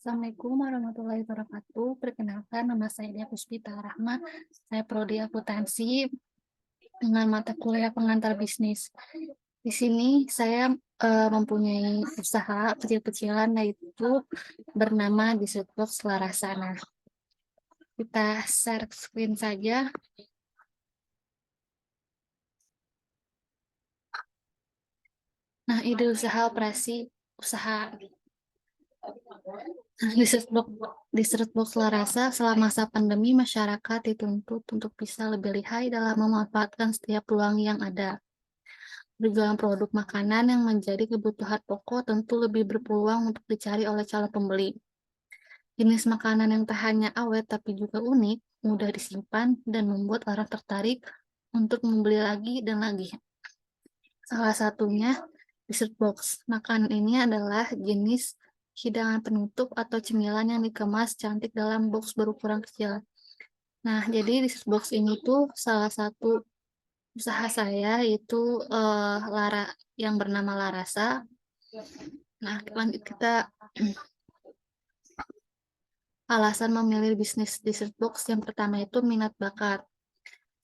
Assalamualaikum warahmatullahi wabarakatuh. Perkenalkan, nama saya Dia Puspita Rahma. Saya prodi akuntansi dengan mata kuliah pengantar bisnis. Di sini saya mempunyai usaha kecil-kecilan yaitu bernama Disruptbox Larasana. Kita share screen saja. Nah, ide usaha operasi usaha Disruptbox Larasa selama masa pandemi masyarakat dituntut untuk bisa lebih lihai dalam memanfaatkan setiap peluang yang ada. Berjualan produk makanan yang menjadi kebutuhan pokok tentu lebih berpeluang untuk dicari oleh calon pembeli. Jenis makanan yang tak hanya awet tapi juga unik, mudah disimpan, dan membuat orang tertarik untuk membeli lagi dan lagi. Salah satunya dessert box. Makanan ini adalah jenis hidangan penutup atau cemilan yang dikemas cantik dalam box berukuran kecil. Nah, jadi dessert box ini tuh salah satu usaha saya, yaitu Lara yang bernama Larasa. Nah, lanjut kita. Alasan memilih bisnis dessert box yang pertama itu minat bakat.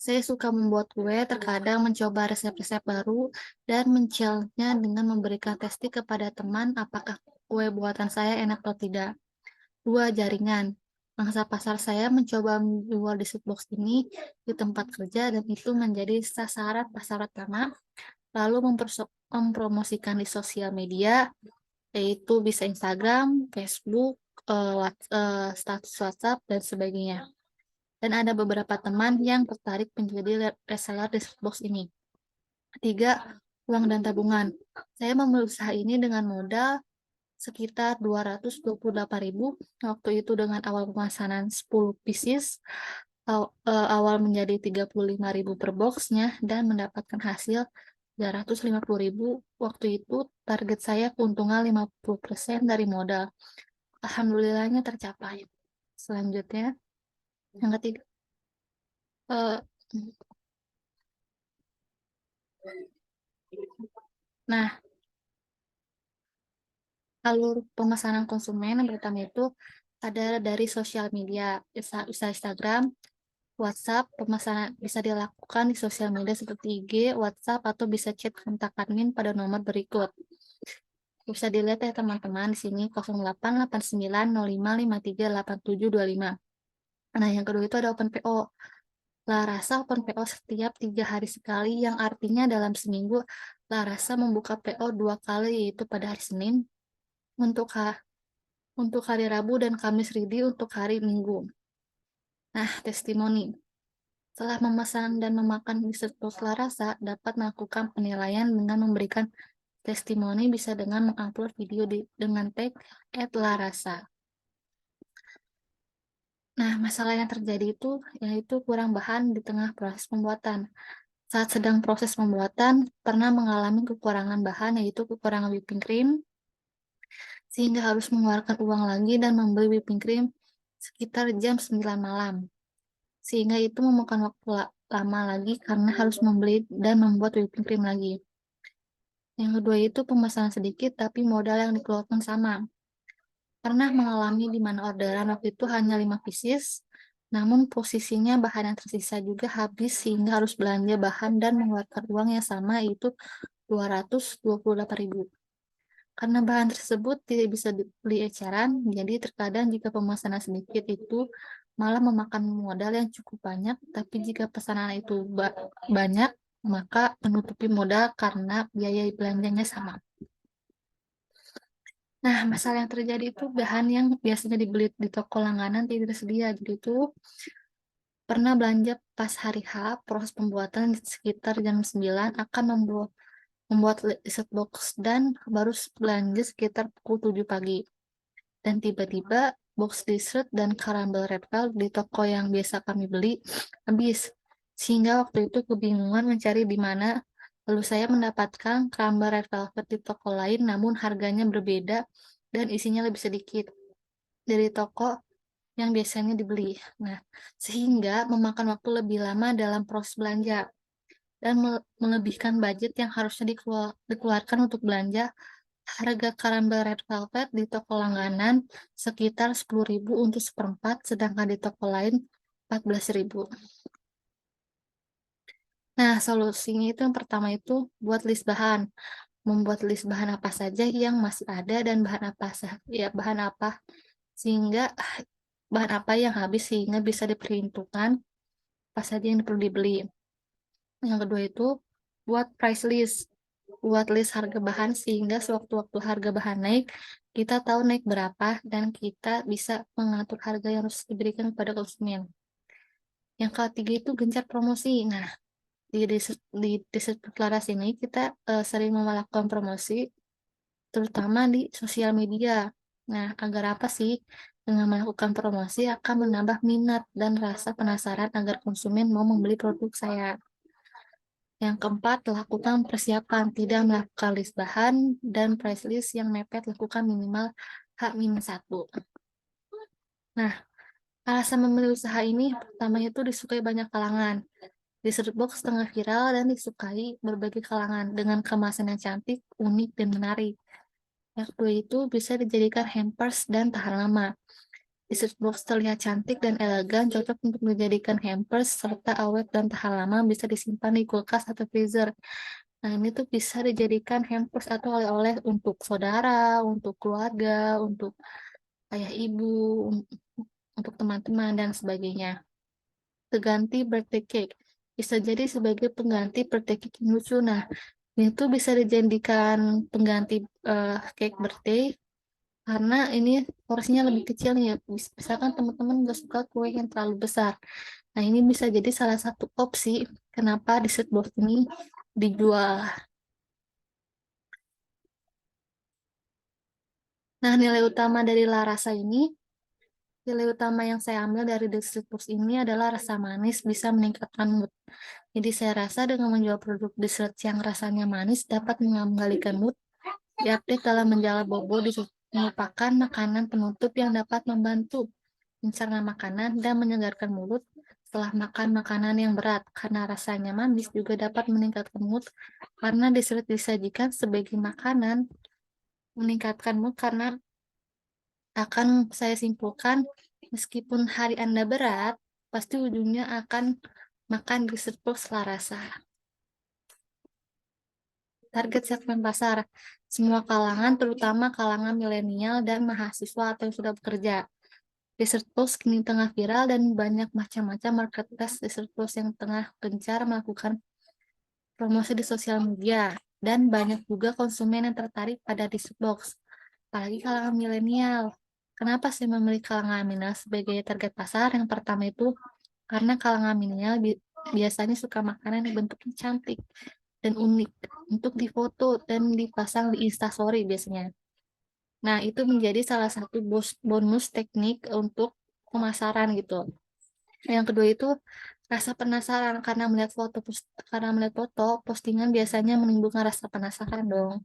Saya suka membuat kue, terkadang mencoba resep-resep baru, dan men-challenge-nya dengan memberikan testing kepada teman apakah kue buatan saya enak atau tidak. Dua, jaringan. Mangsa pasar saya mencoba menjual dessert box ini di tempat kerja dan itu menjadi sasaran pasar utama, lalu mempromosikan di sosial media, yaitu bisa Instagram, Facebook, status WhatsApp, dan sebagainya. Dan ada beberapa teman yang tertarik menjadi reseller di box ini. Ketiga, uang dan tabungan. Saya memulai usaha ini dengan modal sekitar 228.000. Waktu itu dengan awal pemesanan 10 pieces, awal menjadi 35.000 per boxnya, dan mendapatkan hasil 350.000. Waktu itu target saya keuntungan 50% dari modal. Alhamdulillahnya tercapai. Selanjutnya, yang ketiga, eh, nah, alur pemesanan konsumen yang pertama itu ada dari sosial media, bisa Instagram, WhatsApp. Pemesanan bisa dilakukan di sosial media seperti IG, WhatsApp, atau bisa chat kontak admin pada nomor berikut. Bisa dilihat ya teman-teman di sini 088905538725. Nah, yang kedua itu ada open PO. Larasa open PO setiap 3 hari sekali, yang artinya dalam seminggu Larasa membuka PO 2 kali, yaitu pada hari Senin untuk hari Rabu dan Kamis ready untuk hari Minggu. Nah, testimoni. Setelah memesan dan memakan dessert box Larasa, dapat melakukan penilaian dengan memberikan testimoni, bisa dengan mengupload video dengan tag @larasa. Nah, masalah yang terjadi itu yaitu kurang bahan di tengah proses pembuatan. Saat sedang proses pembuatan, pernah mengalami kekurangan bahan, yaitu kekurangan whipping cream, sehingga harus mengeluarkan uang lagi dan membeli whipping cream sekitar jam 9 malam. Sehingga itu memakan waktu lama lagi karena harus membeli dan membuat whipping cream lagi. Yang kedua itu pemesanan sedikit tapi modal yang dikeluarkan sama. Pernah mengalami di mana orderan waktu itu hanya 5 pieces, namun posisinya bahan yang tersisa juga habis sehingga harus belanja bahan dan mengeluarkan uang yang sama, yaitu 228.000. Karena bahan tersebut tidak bisa dibeli eceran, jadi terkadang jika pemesanan sedikit itu malah memakan modal yang cukup banyak, tapi jika pesanan itu banyak, maka menutupi modal karena biaya belanjanya sama. Nah, masalah yang terjadi itu bahan yang biasanya dibeli di toko langganan tidak tersedia. Jadi itu pernah belanja pas hari H, proses pembuatan sekitar jam 9 akan membuat set box dan baru belanja sekitar pukul 7 pagi. Dan tiba-tiba box dessert dan caramel red velvet di toko yang biasa kami beli habis. Sehingga waktu itu kebingungan mencari di mana. Lalu saya mendapatkan caramel red velvet di toko lain namun harganya berbeda dan isinya lebih sedikit dari toko yang biasanya dibeli. Nah, sehingga memakan waktu lebih lama dalam proses belanja dan melebihkan budget yang harusnya dikeluarkan untuk belanja Harga karamel red velvet di toko langganan sekitar 10.000 untuk seperempat, sedangkan di toko lain 14.000. Nah, solusinya itu yang pertama itu buat list bahan. Membuat list bahan apa saja yang masih ada dan bahan apa sehingga bahan apa yang habis sehingga bisa diperhitungkan apa saja yang perlu dibeli. Yang kedua itu buat price list. Buat list harga bahan sehingga sewaktu-waktu harga bahan naik, kita tahu naik berapa dan kita bisa mengatur harga yang harus diberikan kepada konsumen. Yang ketiga itu gencar promosi. Nah, di Laras ini kita sering melakukan promosi terutama di sosial media. Nah, agar apa sih? Dengan melakukan promosi akan menambah minat dan rasa penasaran agar konsumen mau membeli produk saya. Yang keempat, lakukan persiapan, tidak melakukan list bahan dan price list yang mepet, lakukan minimal H-1. Nah, alasan memilih usaha ini pertama itu disukai banyak kalangan. Dessert box tengah viral dan disukai berbagai kalangan dengan kemasan yang cantik, unik, dan menarik. Yang kedua itu bisa dijadikan hampers dan tahan lama. Dessert box terlihat cantik dan elegan, cocok untuk dijadikan hampers, serta awet dan tahan lama, bisa disimpan di kulkas atau freezer. Nah, ini tuh bisa dijadikan hampers atau oleh-oleh untuk saudara, untuk keluarga, untuk ayah ibu, untuk teman-teman, dan sebagainya. Pengganti birthday cake. Bisa jadi sebagai pengganti birthday cake yang lucu. Nah, ini tuh bisa dijadikan pengganti cake birthday karena ini porsinya lebih kecil nih ya. Misalkan teman-teman nggak suka kue yang terlalu besar. Nah, ini bisa jadi salah satu opsi kenapa dessert box ini dijual. Nah, nilai utama dari La Rasa ini, nilai utama yang saya ambil dari dessert box ini adalah rasa manis bisa meningkatkan mood. Jadi saya rasa dengan menjual produk dessert yang rasanya manis dapat mengembalikan mood. Diupdate dalam menjual bobo merupakan makanan penutup yang dapat membantu mencerna makanan dan menyegarkan mulut setelah makan makanan yang berat. Karena rasanya manis juga dapat meningkatkan mood karena dessert disajikan sebagai makanan meningkatkan mood karena akan saya simpulkan meskipun hari Anda berat, pasti ujungnya akan makan dessert box Larasa. Target segmen pasar, semua kalangan, terutama kalangan milenial dan mahasiswa atau yang sudah bekerja. Dessert Box kini tengah viral dan banyak macam-macam marketplace dessert box yang tengah gencar melakukan promosi di sosial media. Dan banyak juga konsumen yang tertarik pada dessert box, apalagi kalangan milenial. Kenapa saya memilih kalangan milenial sebagai target pasar? Yang pertama itu karena kalangan milenial biasanya suka makanan yang bentuknya cantik dan unik untuk difoto dan dipasang di Instastory biasanya. Nah, itu menjadi salah satu bonus teknik untuk pemasaran gitu. Yang kedua itu rasa penasaran karena melihat foto postingan biasanya menimbulkan rasa penasaran dong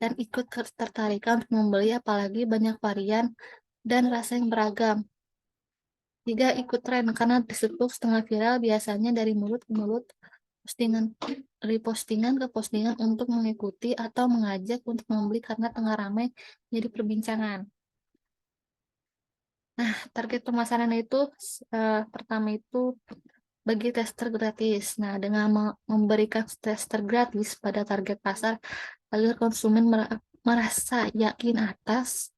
dan ikut tertarikan untuk membeli apalagi banyak varian dan rasa yang beragam. Tiga, ikut tren karena disebut setengah viral biasanya dari mulut ke mulut, postingan dari postingan ke postingan untuk mengikuti atau mengajak untuk membeli karena tengah ramai jadi perbincangan. Nah, target pemasaran itu pertama itu bagi tester gratis. Nah, dengan memberikan tester gratis pada target pasar agar konsumen merasa yakin atas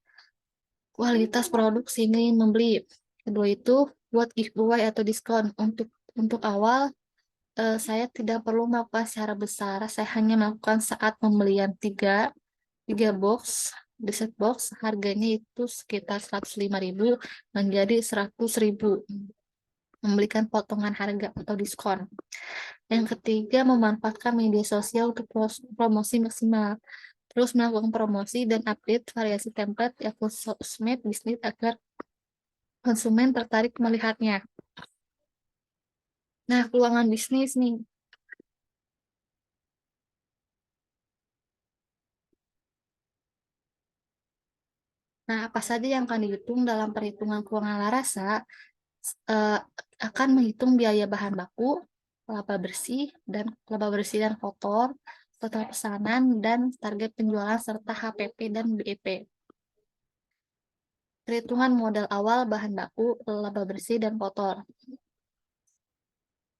kualitas produk sehingga ingin membeli. Kedua itu buat giveaway atau diskon. Untuk awal saya tidak perlu melakukan secara besar. Saya hanya melakukan saat pembelian tiga box dessert box harganya itu sekitar 105.000 menjadi 100.000, memberikan potongan harga atau diskon. Yang ketiga, memanfaatkan media sosial untuk promosi maksimal. Terus melakukan promosi dan update variasi template akun sosmed bisnis agar konsumen tertarik melihatnya. Nah, keuangan bisnis nih. Nah, apa saja yang akan dihitung dalam perhitungan keuangan Larasa? eh, Akan menghitung biaya bahan baku, laba bersih dan kotor, total pesanan, dan target penjualan serta HPP dan BEP. Perhitungan modal awal bahan baku, laba bersih, dan kotor.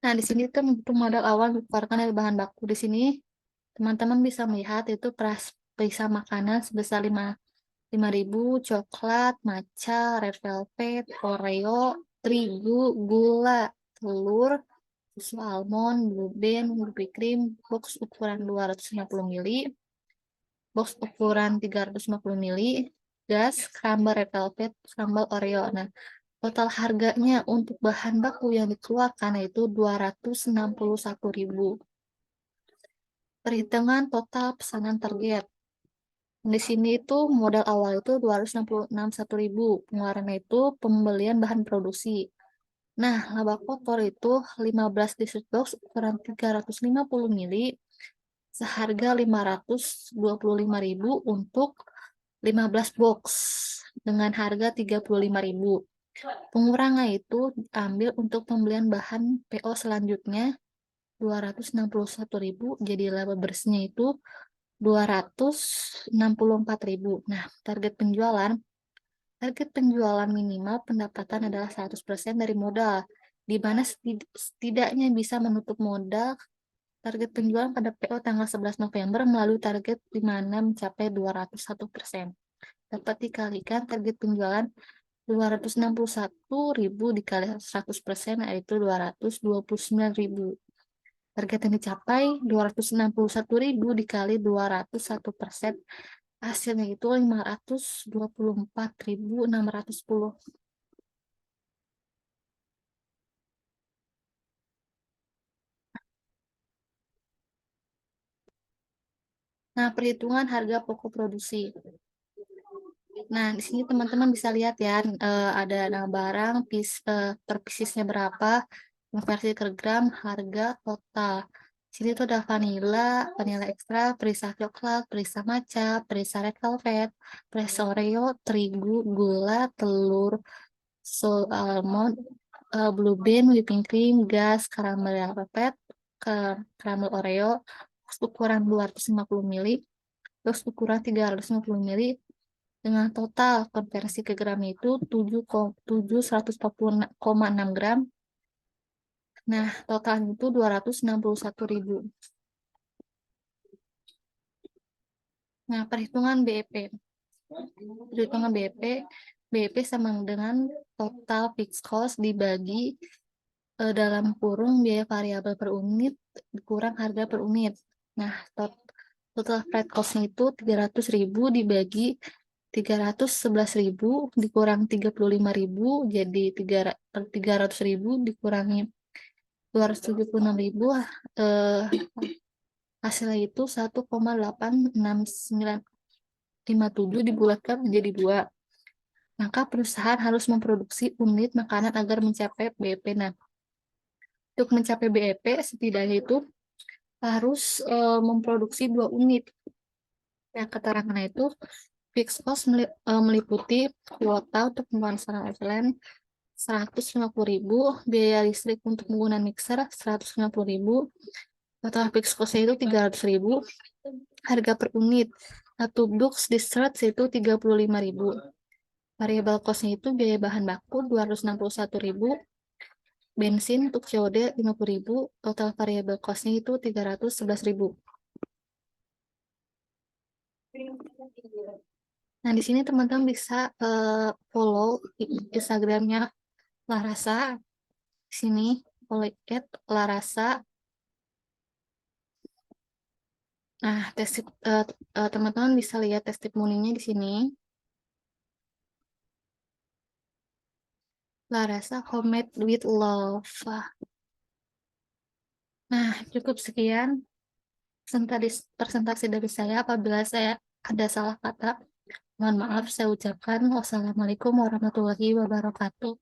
Nah, di sini tuh untuk modal awal dikeluarkan dari bahan baku. Di sini teman-teman bisa melihat itu perisa makanan sebesar 5.000, coklat, matcha, red velvet, Oreo, terigu, gula, telur, susu almond, blue band, whipped cream, box ukuran 250 ml, box ukuran 350 ml, gas, crumble red velvet, crumble Oreo. Nah, total harganya untuk bahan baku yang dikeluarkan yaitu 261.000. Perhitungan total pesanan target. Di sini itu modal awal itu 261.000. Pengeluarannya itu pembelian bahan produksi. Nah, laba kotor itu 15 dessert box ukuran 350 ml seharga 525.000 untuk 15 box dengan harga 35.000. Pengurangan itu ambil untuk pembelian bahan PO selanjutnya 261.000, jadi laba bersihnya itu 264.000. Nah, target penjualan minimal pendapatan adalah 100% dari modal, di mana setidaknya bisa menutup modal target penjualan pada PO tanggal 11 November melalui target di mana mencapai 201%. Dapat dikalikan target penjualan 261.000 dikali 100% yaitu 229.000. Target yang dicapai 261.000 dikali 201%. Hasilnya itu 524.610. Nah, perhitungan harga pokok produksi. Nah, di sini teman-teman bisa lihat ya, ada nama barang, per piecesnya berapa, konversi ke gram, harga total. Di sini tuh ada vanilla, vanilla extra, perisa coklat, perisa matcha, perisa red velvet, perisa Oreo, terigu, gula, telur, almond, blue bean, whipping cream, gas, caramel velvet, caramel Oreo, ukuran 250 ml, terus ukuran 350 ml, dengan total konversi ke gram itu 7,6 gram. Nah, total itu 261.000. Nah, perhitungan BEP. Perhitungan BEP sama dengan total fixed cost dibagi dalam kurung biaya variabel per unit dikurang harga per unit. Nah, total freight cost-nya itu 300.000 dibagi 311.000 dikurang 35.000 jadi 300.000 dikurangi 276.000, hasilnya itu 1,86957 dibulatkan menjadi 2. Maka perusahaan harus memproduksi unit makanan agar mencapai BEP. Nah, untuk mencapai BEP setidaknya itu harus memproduksi 2 unit. Yang keterangannya itu fixed cost meliputi kuota untuk pemasaran offline 150.000, biaya listrik untuk menggunakan mixer 150.000, total fixed cost itu 300.000, harga per unit satu box dessert itu 35.000, variabel cost-nya itu biaya bahan baku 261.000, bensin untuk COD 50.000, total variabel cost-nya itu 311.000. Nah, di sini teman-teman bisa follow Instagramnya Larasa. Di sini follow @larasa. Nah, teman-teman bisa lihat testimoninya di sini. Larasa Homemade with Love. Nah, cukup sekian presentasi dari saya. Apabila saya ada salah kata, mohon maaf saya ucapkan. Wassalamualaikum warahmatullahi wabarakatuh.